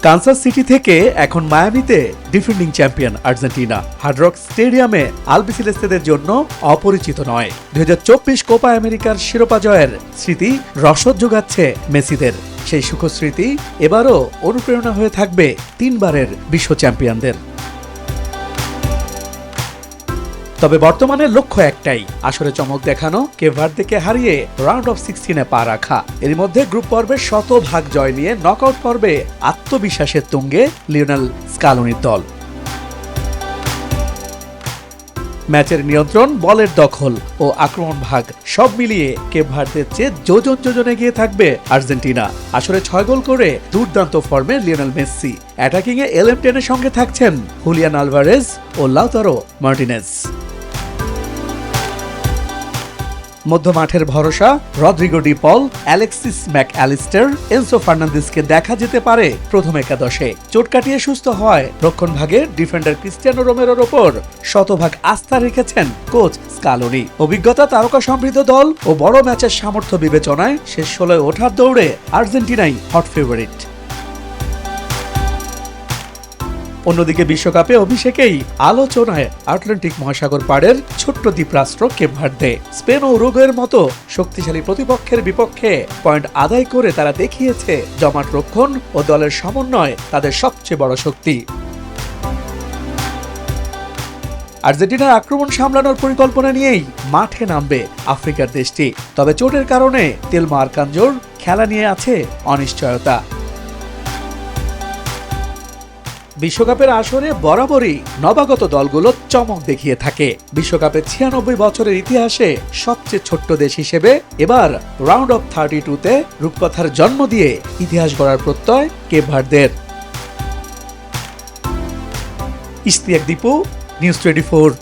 Kansas City থেকে এখন মায়ামিতে defending champion Argentina Hard Rock স্টেডিয়ামে আলবিসেলেস্তেদের জন্য অপরিচিত নয়। 2024 কোপা আমেরিকার শিরোপা জয়ের স্মৃতি রসদ যোগাচ্ছে মেসিদের। সেই সুখস্মৃতি এবারও অনুপ্রেরণা হয়ে থাকবে 3 বারের বিশ্ব চ্যাম্পিয়নদের। তবে বর্তমানে লক্ষ্য একটাই, আসরে চমক দেখানো, কেপ ভার্দেকে হারিয়ে রাউন্ড অফ 16-এ পা রাখা। এর মধ্যে গ্রুপ পর্বে শতভাগ জয় নিয়ে নকআউট পর্বে আত্মবিশ্বাসের তুঙ্গে লিওনেল স্কালোনির দল। ম্যাচের নিয়ন্ত্রণ, বলের দখল ও আক্রমণ ভাগ সব মিলিয়ে কেপ ভার্দের চেয়ে যোজন এগিয়ে থাকবে আর্জেন্টিনা। আসরে 6 গোল করে দুর্দান্ত ফর্মে লিওনেল মেসি। অ্যাটাকিংয়ে এলএম10-এর সঙ্গে থাকছেন হুলিয়ান আলভারেজ ও লাউতারো মার্টিনেজ। মধ্যমাঠের ভরসা রদ্রিগো ডি পল, অ্যালেক্সিস ম্যাকঅ্যালিস্টার, এনসো ফার্নান্দেজকে দেখা যেতে পারে প্রথম একাদশে। চোট কাটিয়ে সুস্থ হওয়ায় রক্ষণভাগে ডিফেন্ডার ক্রিস্টিয়ানো রোমেরোর ওপর শতভাগ আস্থা রেখেছেন কোচ স্কালোনি। অভিজ্ঞতা, তারকা সমৃদ্ধ দল ও বড় ম্যাচের সামর্থ্য বিবেচনায় শেষ 16-এ ওঠার দৌড়ে আর্জেন্টিনাই হট ফেভারিট। অন্যদিকে বিশ্বকাপে অভিষেকেই আলোচনায় আটলান্টিক মহাসাগর পাড়ের ছোট্ট দ্বীপরাষ্ট্র কেপ ভার্দে। স্পেন ও উরুগুয়ের মতো শক্তিশালী প্রতিপক্ষের বিপক্ষে পয়েন্ট আদায় করে তারা দেখিয়েছে জমাট রক্ষণ ও দলের সমন্বয় তাদের সবচেয়ে বড় শক্তি। আর্জেন্টিনার আক্রমণ সামলানোর পরিকল্পনা নিয়েই মাঠে নামবে আফ্রিকার দেশটি। তবে চোটের কারণে তেলমা আরকানজোর খেলা নিয়ে আছে অনিশ্চয়তা। বিশ্বকাপের আসরে বরাবরই নবাগত দলগুলো চমক দেখিয়ে থাকে। বিশ্বকাপের 96 বছরের ইতিহাসে সবচেয়ে ছোট্ট দেশ হিসেবে এবার রাউন্ড অফ 32-তে রূপকথার জন্ম দিয়ে ইতিহাস গড়ার প্রত্যয় কেপ ভার্দের। ইশতিয়াক দীপু, নিউজ 24।